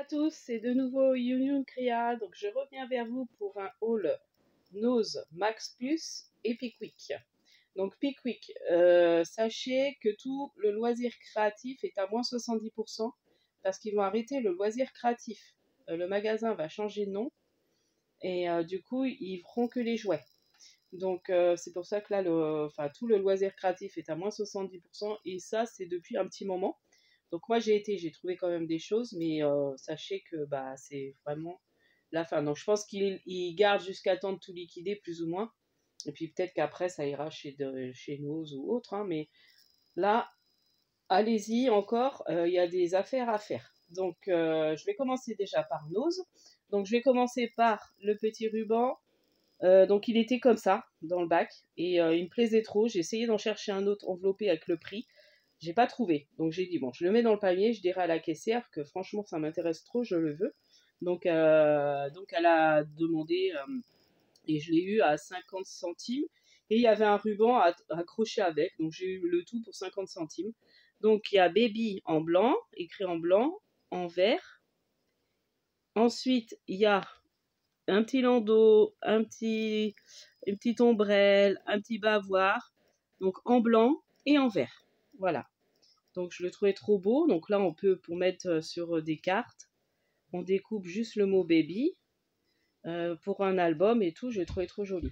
À tous, c'est de nouveau Union Crea, donc je reviens vers vous pour un haul Nose Max Plus et Pickwick. Donc Pickwick, sachez que tout le loisir créatif est à moins 70% parce qu'ils vont arrêter le loisir créatif. Le magasin va changer de nom et du coup ils feront que les jouets. Donc c'est pour ça que là, tout le loisir créatif est à moins 70% et ça c'est depuis un petit moment. Donc moi j'ai trouvé quand même des choses, mais sachez que bah c'est vraiment la fin. Donc je pense qu'il garde jusqu'à temps de tout liquider plus ou moins. Et puis peut-être qu'après ça ira chez Nose ou autre, hein, mais là, allez-y encore, il y a des affaires à faire. Donc je vais commencer déjà par Nose. Donc je vais commencer par le petit ruban. Donc il était comme ça dans le bac et il me plaisait trop. J'ai essayé d'en chercher un autre enveloppé avec le prix. J'ai pas trouvé. Donc j'ai dit bon, je le mets dans le panier, je dirai à la caissière que franchement ça m'intéresse trop, je le veux. Donc elle a demandé et je l'ai eu à 50 centimes et il y avait un ruban accroché avec. Donc j'ai eu le tout pour 50 centimes. Donc il y a Baby en blanc, écrit en blanc, en vert. Ensuite, il y a un petit landau, une petite ombrelle, un petit bavoir, donc en blanc et en vert. Voilà. Donc je le trouvais trop beau. Donc là, on peut, pour mettre sur des cartes, on découpe juste le mot baby pour un album et tout. Je le trouvais trop joli.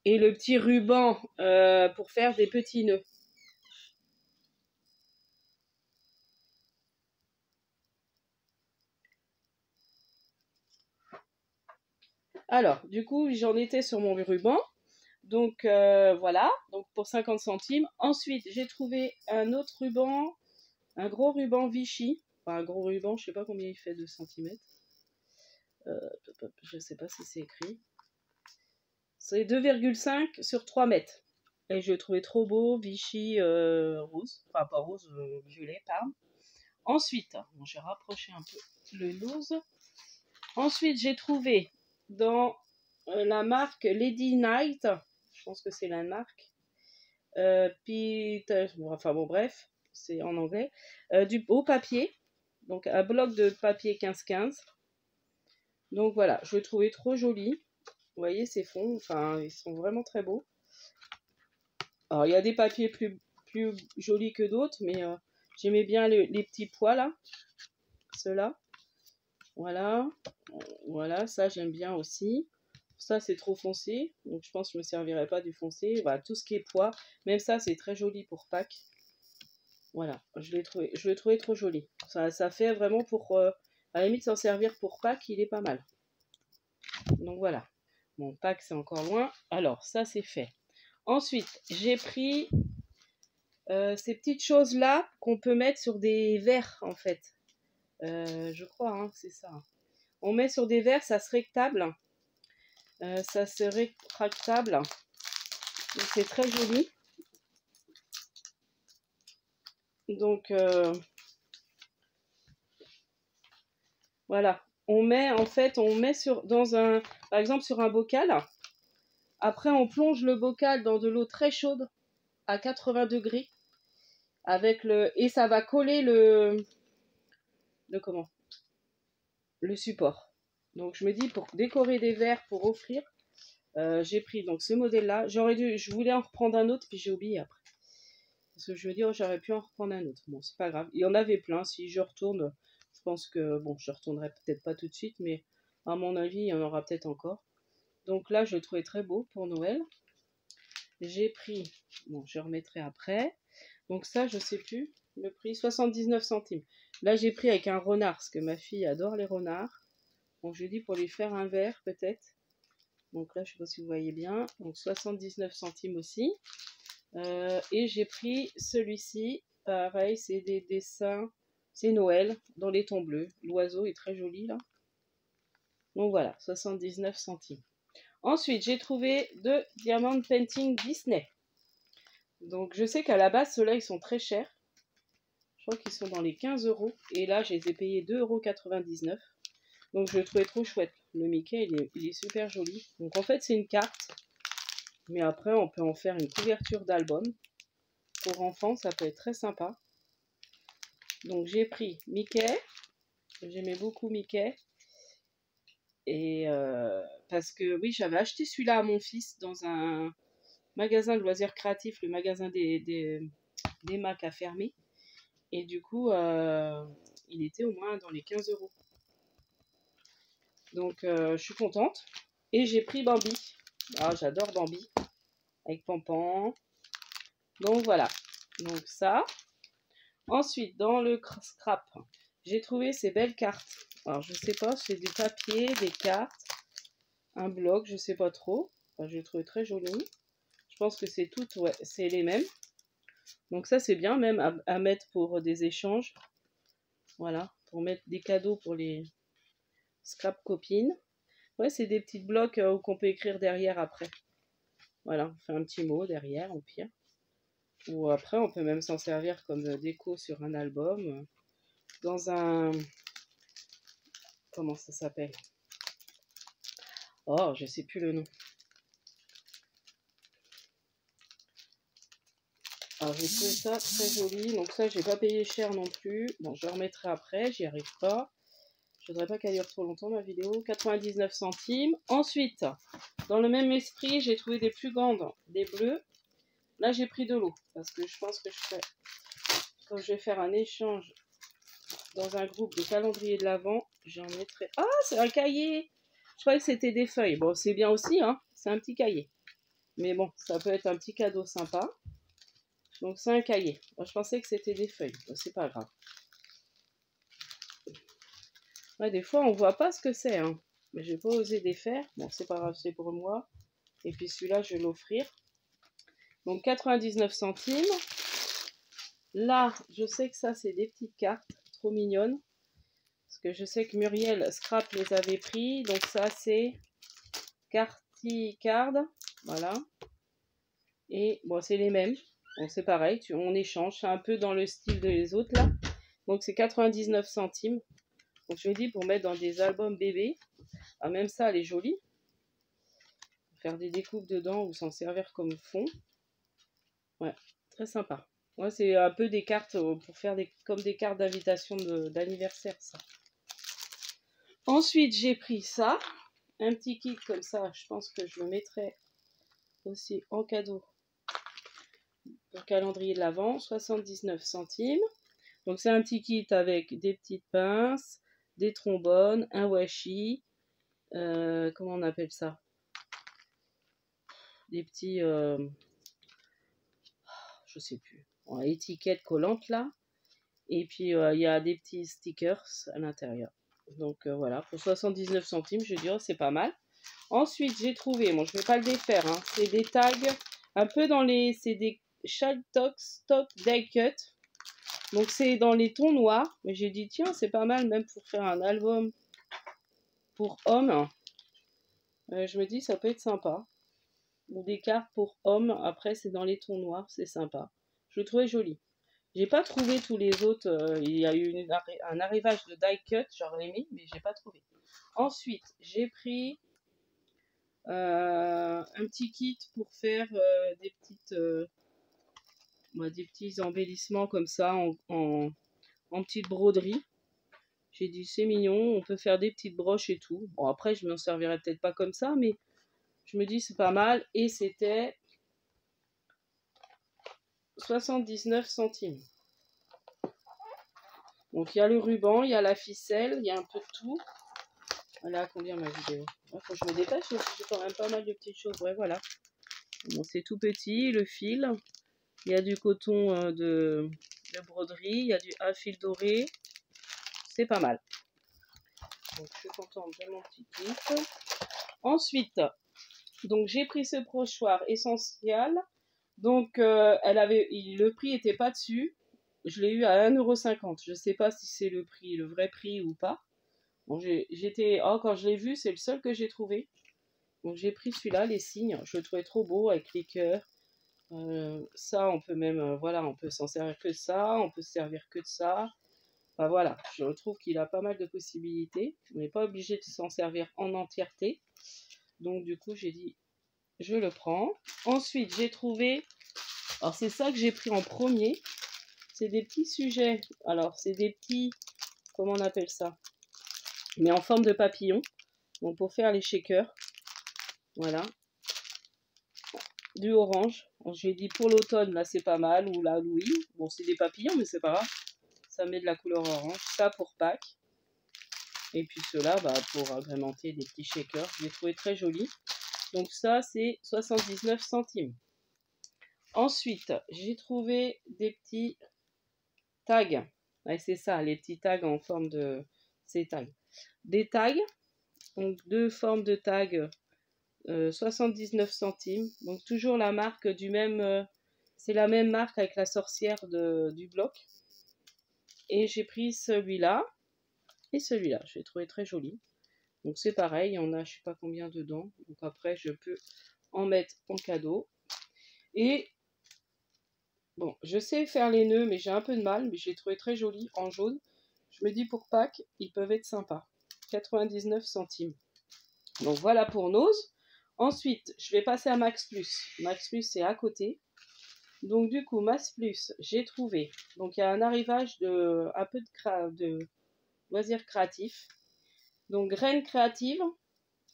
Et le petit ruban pour faire des petits nœuds. Alors, du coup, j'en étais sur mon ruban. Donc voilà, donc pour 50 centimes. Ensuite, j'ai trouvé un autre ruban, un gros ruban Vichy. Enfin, un gros ruban, je sais pas combien il fait de centimètres. Je sais pas si c'est écrit. C'est 2,5 sur 3 mètres. Et je le trouvais trop beau, Vichy rose. Enfin, pas rose, violet, pardon. Ensuite, bon, j'ai rapproché un peu le nose. Ensuite, j'ai trouvé dans la marque Lady Night, je pense que c'est la marque, Peter, enfin bon bref, c'est en anglais, du beau papier, donc un bloc de papier 15-15. Donc voilà, je le trouvais trop joli. Vous voyez ces fonds, enfin ils sont vraiment très beaux. Alors il y a des papiers plus jolis que d'autres, mais j'aimais bien les petits pois là, ceux-là. Voilà, voilà, ça j'aime bien aussi. Ça c'est trop foncé, donc je pense que je ne me servirai pas du foncé. Voilà, tout ce qui est pois, même ça c'est très joli pour Pâques. Voilà, je le trouvais trop joli. Ça fait vraiment pour, à la limite s'en servir pour Pâques, il est pas mal. Donc voilà. Bon, Pâques c'est encore loin. Alors ça c'est fait. Ensuite, j'ai pris ces petites choses là qu'on peut mettre sur des verres en fait. Je crois, hein, c'est ça. On met sur des verres, ça se rectable. Ça se rétractable. C'est très joli. Donc voilà. On met dans un, par exemple sur un bocal. Après on plonge le bocal dans de l'eau très chaude à 80 degrés et ça va coller le support. Donc je me dis pour décorer des verres pour offrir, j'ai pris donc ce modèle là. Je voulais en reprendre un autre puis j'ai oublié après. Parce que je veux dire, j'aurais pu en reprendre un autre. Bon, c'est pas grave. Il y en avait plein. Si je retourne, je pense que, bon, je retournerai peut-être pas tout de suite, mais à mon avis, il y en aura peut-être encore. Donc là, je le trouvais très beau pour Noël. J'ai pris, bon, je remettrai après. Donc ça, je sais plus le prix, 79 centimes. Là, j'ai pris avec un renard, parce que ma fille adore les renards. Donc je dis pour lui faire un verre, peut-être. Donc là, je sais pas si vous voyez bien. Donc 79 centimes aussi. Et j'ai pris celui-ci, pareil, c'est des dessins, c'est Noël, dans les tons bleus. L'oiseau est très joli là. Donc voilà, 79 centimes. Ensuite, j'ai trouvé deux Diamond Painting Disney. Donc je sais qu'à la base, ceux-là, ils sont très chers. Je crois qu'ils sont dans les 15 €. Et là, je les ai payés 2,99 €. Donc je le trouvais trop chouette. Le Mickey, il est super joli. Donc en fait, c'est une carte. Mais après, on peut en faire une couverture d'album. Pour enfants, ça peut être très sympa. Donc j'ai pris Mickey, J'aimais beaucoup Mickey. Et parce que oui, j'avais acheté celui-là à mon fils dans un magasin de loisirs créatifs, le magasin des Macs a fermé. Et du coup, il était au moins dans les 15 €. Donc, je suis contente. Et j'ai pris Bambi. Ah, j'adore Bambi. Avec Pampan. Donc, voilà. Donc, ça. Ensuite, dans le scrap, j'ai trouvé ces belles cartes. Alors, je sais pas, c'est du papier, des cartes, un bloc, je sais pas trop. Enfin, je l'ai trouvé très joli. Je pense que c'est toutes, ouais, c'est les mêmes. Donc, ça, c'est bien même à mettre pour des échanges. Voilà, pour mettre des cadeaux pour les scrap copines. Ouais, c'est des petits blocs qu'on peut écrire derrière après. Voilà, on fait un petit mot derrière, au pire. Ou après, on peut même s'en servir comme déco sur un album. Dans un... Comment ça s'appelle? Oh, je sais plus le nom. Alors, j'ai trouvé ça très joli. Donc ça, j'ai pas payé cher non plus. Bon, je le remettrai après, j'y arrive pas. Je voudrais pas qu'elle dure trop longtemps, ma vidéo. 99 centimes. Ensuite, dans le même esprit, j'ai trouvé des plus grandes, des bleus. Là, j'ai pris de l'eau parce que je pense que quand je vais faire un échange dans un groupe de calendrier de l'Avent, j'en mettrai... Ah, c'est un cahier! Je croyais que c'était des feuilles. Bon, c'est bien aussi, hein. C'est un petit cahier. Mais bon, ça peut être un petit cadeau sympa. Donc, c'est un cahier. Moi, je pensais que c'était des feuilles. Bon, c'est pas grave. Ouais, des fois, on voit pas ce que c'est, hein. Mais je vais pas osé défaire. Bon, c'est pas grave, c'est pour moi. Et puis, celui-là, je vais l'offrir. Donc, 99 centimes. Là, je sais que ça, c'est des petites cartes trop mignonnes. Parce que je sais que Muriel Scrap les avait pris. Donc, ça, c'est Carty Card. Voilà. Et bon, c'est les mêmes. Bon, c'est pareil, on échange. C'est un peu dans le style de les autres, là. Donc, c'est 99 centimes. Donc, je me dis pour mettre dans des albums bébés. Ah, même ça, elle est jolie. Faire des découpes dedans ou s'en servir comme fond. Ouais, très sympa. Moi, c'est un peu des cartes pour faire comme des cartes d'invitation d'anniversaire, ça. Ensuite, j'ai pris ça. Un petit kit comme ça. Je pense que je le mettrai aussi en cadeau pour calendrier de l'Avent. 79 centimes. Donc, c'est un petit kit avec des petites pinces, des trombones, un washi. Comment on appelle ça? Des petits... je sais plus. Bon, étiquette collante là. Et puis il y a des petits stickers à l'intérieur. Donc voilà, pour 79 centimes, je dirais c'est pas mal. Ensuite, j'ai trouvé, bon, je ne vais pas le défaire, hein, c'est des tags un peu dans les. C'est des Shelltox Stock Die Cut. Donc c'est dans les tons noirs. Mais j'ai dit, tiens, c'est pas mal même pour faire un album pour hommes. Je me dis, ça peut être sympa. Ou des cartes pour hommes. Après, c'est dans les tons noirs, c'est sympa. Je le trouvais joli. J'ai pas trouvé tous les autres. Il y a eu un arrivage de die cut, j'aurais aimé, mais j'ai pas trouvé. Ensuite, j'ai pris un petit kit pour faire des petits embellissements comme ça en petite broderie. J'ai dit c'est mignon, on peut faire des petites broches et tout. Bon après je m'en servirai peut-être pas comme ça, mais je me dis c'est pas mal. Et c'était 79 centimes. Donc il y a le ruban, il y a la ficelle, il y a un peu de tout. Voilà, combien ma vidéo? Faut que je me dépêche, j'ai quand même pas mal de petites choses. Ouais, voilà. Bon, c'est tout petit, le fil. Il y a du coton de broderie, il y a un fil doré. C'est pas mal. Donc je suis contente de mon petit kit. Ensuite, donc j'ai pris ce brochoir essentiel. Donc le prix était pas dessus. Je l'ai eu à 1,50 €. Je sais pas si c'est le vrai prix ou pas. Bon, quand je l'ai vu, c'est le seul que j'ai trouvé. Donc j'ai pris celui-là, les signes. Je le trouvais trop beau avec les cœurs. Ça, on peut même, voilà, on peut s'en servir que de ça. On peut se servir que de ça. Enfin voilà, je trouve qu'il a pas mal de possibilités. On n'est pas obligé de s'en servir en entièreté. Donc du coup, j'ai dit, je le prends. Ensuite, j'ai trouvé... Alors c'est ça que j'ai pris en premier. C'est des petits sujets. Alors c'est des petits comment on appelle ça? Mais en forme de papillon. Donc pour faire les shakers, voilà. Du orange. J'ai dit pour l'automne, là c'est pas mal, ou là oui. Bon, c'est des papillons, mais c'est pas grave. Ça met de la couleur orange. Ça pour Pâques. Et puis ceux-là, bah, pour agrémenter des petits shakers. Je l'ai trouvé très joli. Donc ça, c'est 79 centimes. Ensuite, j'ai trouvé des petits tags. Ouais, c'est ça, les petits tags en forme de... Ces tags. Des tags. Donc deux formes de tags. 79 centimes. Donc toujours la marque du même... c'est la même marque avec la sorcière du bloc. Et j'ai pris celui-là. Et celui-là. Je l'ai trouvé très joli. Donc c'est pareil, il y en a je sais pas combien dedans. Donc après je peux en mettre en cadeau. Et bon, je sais faire les nœuds mais j'ai un peu de mal. Mais je l'ai trouvé très joli en jaune. Je me dis pour Pâques, ils peuvent être sympas. 99 centimes. Donc voilà pour Nose. Ensuite, je vais passer à Max Plus. Max Plus c'est à côté. Donc du coup, Max Plus, j'ai trouvé. Donc il y a un arrivage de un peu de loisirs créatifs. Donc graines créatives.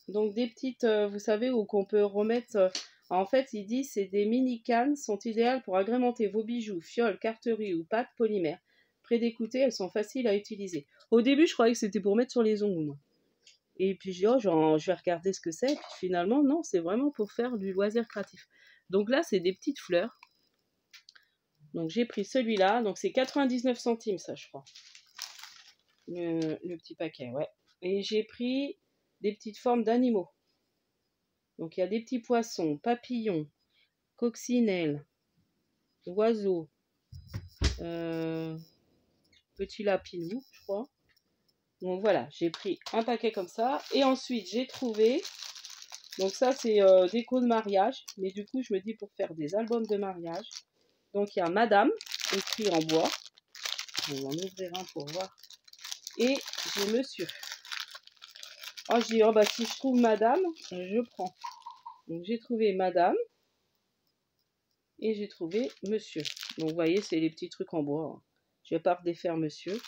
Donc des petites, vous savez, où qu'on peut remettre... en fait, il dit c'est des mini cannes, sont idéales pour agrémenter vos bijoux, fioles, carteries ou pâtes polymères. Près d'écouter, elles sont faciles à utiliser. Au début, je croyais que c'était pour mettre sur les ongles, moi. Et puis, je dis, oh, je vais regarder ce que c'est. Et puis finalement, non, c'est vraiment pour faire du loisir créatif. Donc là, c'est des petites fleurs. Donc j'ai pris celui-là. Donc c'est 99 centimes, ça, je crois. Le petit paquet, ouais. Et j'ai pris des petites formes d'animaux. Donc il y a des petits poissons, papillons, coccinelles, oiseaux, petits lapinous, je crois. Donc voilà, j'ai pris un paquet comme ça. Et ensuite, j'ai trouvé... Donc ça, c'est déco de mariage. Mais du coup, je me dis pour faire des albums de mariage. Donc il y a Madame, écrit en bois. On va en ouvrir un pour voir. Et j'ai Monsieur. Oh, je dis, oh bah si je trouve Madame, je prends. Donc j'ai trouvé Madame. Et j'ai trouvé Monsieur. Donc vous voyez, c'est les petits trucs en bois. Je vais pas redéfaire Monsieur.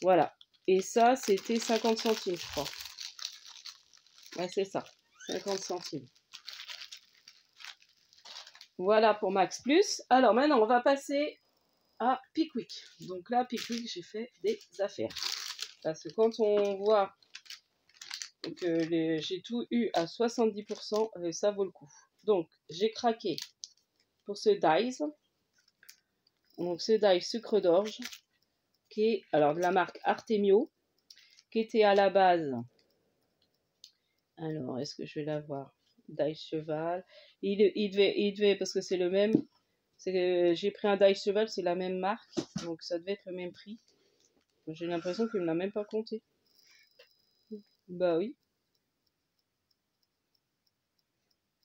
Voilà. Et ça, c'était 50 centimes, je crois. Ouais, c'est ça. 50 centimes. Voilà pour Max Plus. Alors maintenant, on va passer à Pickwick. Donc là, Pickwick, j'ai fait des affaires. Parce que quand on voit que j'ai tout eu à 70%, ça vaut le coup. Donc, j'ai craqué pour ce Dice. Donc, ce Dice sucre d'orge, qui est alors de la marque Artemio, qui était à la base... Alors, est-ce que je vais l'avoir? Dice cheval. Il devait, parce que c'est le même. J'ai pris un Dice cheval, c'est la même marque, donc ça devait être le même prix. J'ai l'impression qu'il ne l'a même pas compté. Bah oui.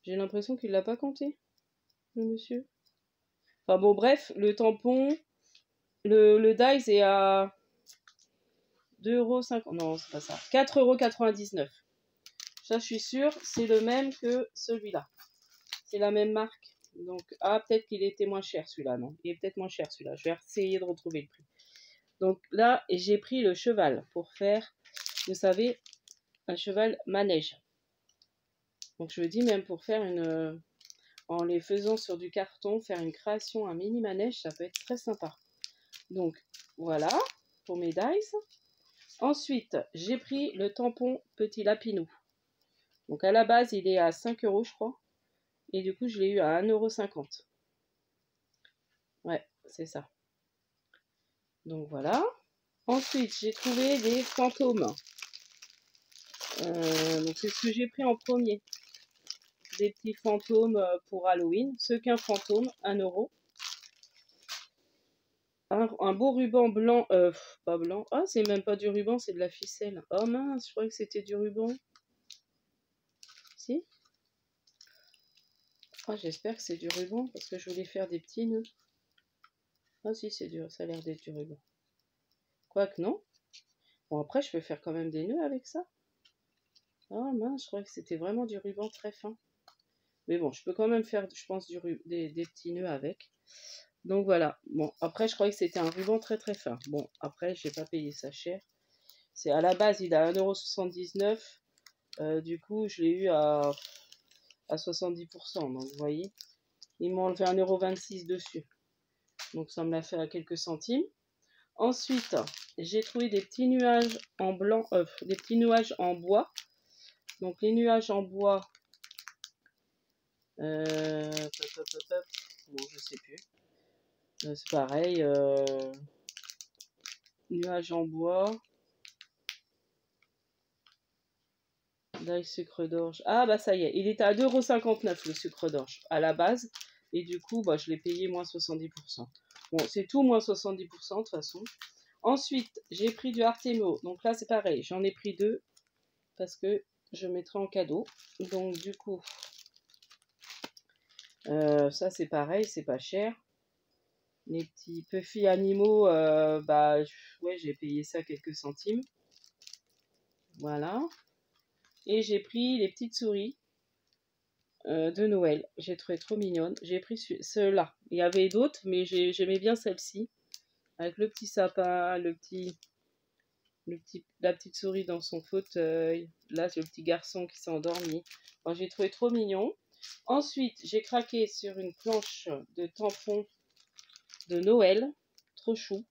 J'ai l'impression qu'il ne l'a pas compté, le monsieur. Enfin bon, bref, le tampon, le Dice est à 2,50 €. Non, c'est pas ça. 4,99 €. Ça, je suis sûre, c'est le même que celui-là. C'est la même marque. Donc, ah, peut-être qu'il était moins cher celui-là, non? Il est peut-être moins cher celui-là. Je vais essayer de retrouver le prix. Donc là, j'ai pris le cheval pour faire, vous savez, un cheval manège. Donc je me dis même pour faire en les faisant sur du carton, faire une création, un mini manège, ça peut être très sympa. Donc voilà, pour mes dice. Ensuite, j'ai pris le tampon petit lapinou. Donc à la base, il est à 5 € je crois. Et du coup, je l'ai eu à 1,50 €. Ouais, c'est ça. Donc voilà. Ensuite, j'ai trouvé des fantômes. Donc c'est ce que j'ai pris en premier. Des petits fantômes pour Halloween. Ce qu'un fantôme, 1 €. Un beau ruban blanc. Pas blanc. Ah, c'est même pas du ruban, c'est de la ficelle. Oh mince, je croyais que c'était du ruban. Si? Ah, j'espère que c'est du ruban parce que je voulais faire des petits nœuds. Ah si, c'est dur, ça a l'air d'être du ruban. Quoique non. Bon, après, je peux faire quand même des nœuds avec ça. Ah mince, je croyais que c'était vraiment du ruban très fin. Mais bon, je peux quand même faire, je pense, des petits nœuds avec. Donc voilà. Bon, après, je croyais que c'était un ruban très très fin. Bon, après, j'ai pas payé ça cher. C'est à la base, il a 1,79 €. Du coup, je l'ai eu à 70%. Donc, vous voyez, ils m'ont enlevé 1,26 € dessus. Donc, ça me l'a fait à quelques centimes. Ensuite, j'ai trouvé des petits nuages en blanc, des petits nuages en bois. Donc, les nuages en bois, bon, je sais plus. C'est pareil, nuages en bois. Là, sucre d'orge. Ah, bah ça y est, il était à 2,59 € le sucre d'orge à la base. Et du coup, bah, je l'ai payé moins 70%. Bon, c'est tout moins 70% de toute façon. Ensuite, j'ai pris du Artemio. Donc là, c'est pareil, j'en ai pris 2 parce que je mettrai en cadeau. Donc du coup, ça c'est pareil, c'est pas cher. Les petits puffy animaux, bah ouais, j'ai payé ça quelques centimes. Voilà. Et j'ai pris les petites souris de Noël. J'ai trouvé trop mignonne. J'ai pris ceux-là. Il y avait d'autres, mais j'aimais bien celle-ci. Avec le petit sapin, la petite souris dans son fauteuil. Là, c'est le petit garçon qui s'est endormi. Bon, j'ai trouvé trop mignon. Ensuite, j'ai craqué sur une planche de tampons de Noël. Trop chou.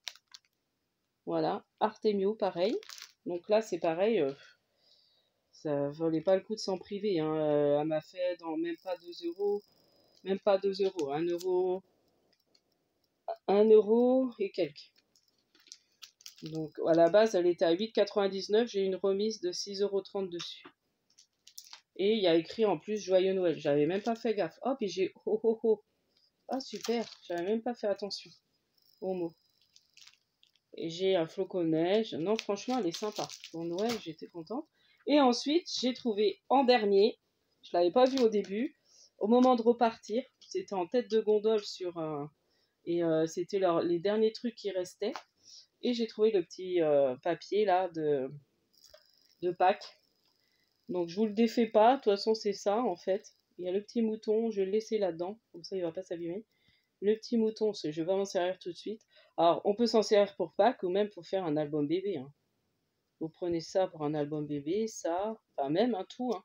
Voilà. Artemio, pareil. Donc là, c'est pareil. Ça valait pas le coup de s'en priver. Hein. Elle m'a fait dans même pas 2 €. Même pas 2 €. 1 € et quelques. Donc à la base, elle était à 8,99 €. J'ai une remise de 6,30 € dessus. Et il y a écrit en plus Joyeux Noël. J'avais même pas fait gaffe. Oh, puis j'ai oh oh oh. Ah, super. J'avais même pas fait attention aux mots. Et j'ai un flocon de neige. Non, franchement, elle est sympa. Pour Noël, j'étais contente. Et ensuite, j'ai trouvé en dernier, je l'avais pas vu au début, au moment de repartir, c'était en tête de gondole sur un. Et c'était les derniers trucs qui restaient. Et j'ai trouvé le petit papier là de Pâques. Donc je vous le défais pas, de toute façon c'est ça en fait. Il y a le petit mouton, je vais le laisser là-dedans, comme ça il va pas s'abîmer. Le petit mouton, je vais m'en servir tout de suite. Alors on peut s'en servir pour Pâques ou même pour faire un album bébé. Hein. Vous prenez ça pour un album bébé, ça, enfin même un tout. Hein.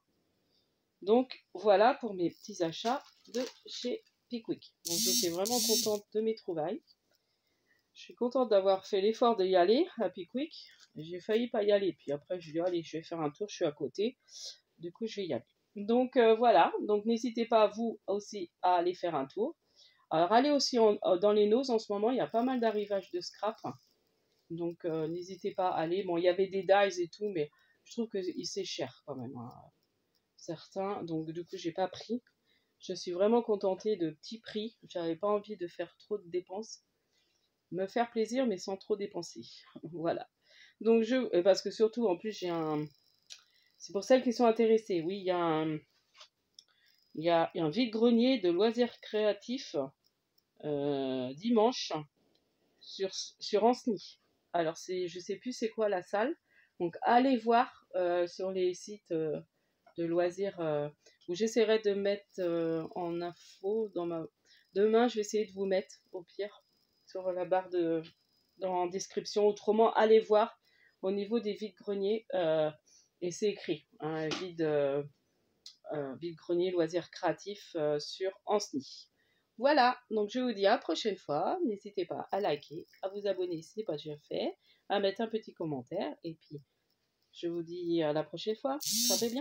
Donc voilà pour mes petits achats de chez Pickwick. Donc j'étais vraiment contente de mes trouvailles. Je suis contente d'avoir fait l'effort d'y aller à Pickwick. J'ai failli pas y aller. Puis après, je dis, allez, je vais faire un tour, je suis à côté. Du coup, je vais y aller. Donc voilà. Donc n'hésitez pas, vous aussi, à aller faire un tour. Alors, allez aussi dans les noses en ce moment. Il y a pas mal d'arrivages de scrap. Donc n'hésitez pas à aller. Bon, il y avait des dies et tout, mais je trouve que c'est cher quand même. Hein, certains. Donc du coup, j'ai pas pris. Je suis vraiment contentée de petits prix. J'avais pas envie de faire trop de dépenses. Me faire plaisir, mais sans trop dépenser. Voilà. Donc, parce que surtout, en plus, j'ai un. C'est pour celles qui sont intéressées. Oui, il y a un vide-grenier de loisirs créatifs dimanche sur Ancenis. Alors, je sais plus c'est quoi la salle. Donc, allez voir sur les sites de loisirs où j'essaierai de mettre en info dans ma. Demain, je vais essayer de vous mettre au pire sur la barre dans la description. Autrement, allez voir au niveau des vides-greniers et c'est écrit hein, vide-grenier loisirs créatifs sur Ancenis. Voilà, donc je vous dis à la prochaine fois. N'hésitez pas à liker, à vous abonner si ce n'est pas déjà fait, à mettre un petit commentaire et puis je vous dis à la prochaine fois. Servez bien.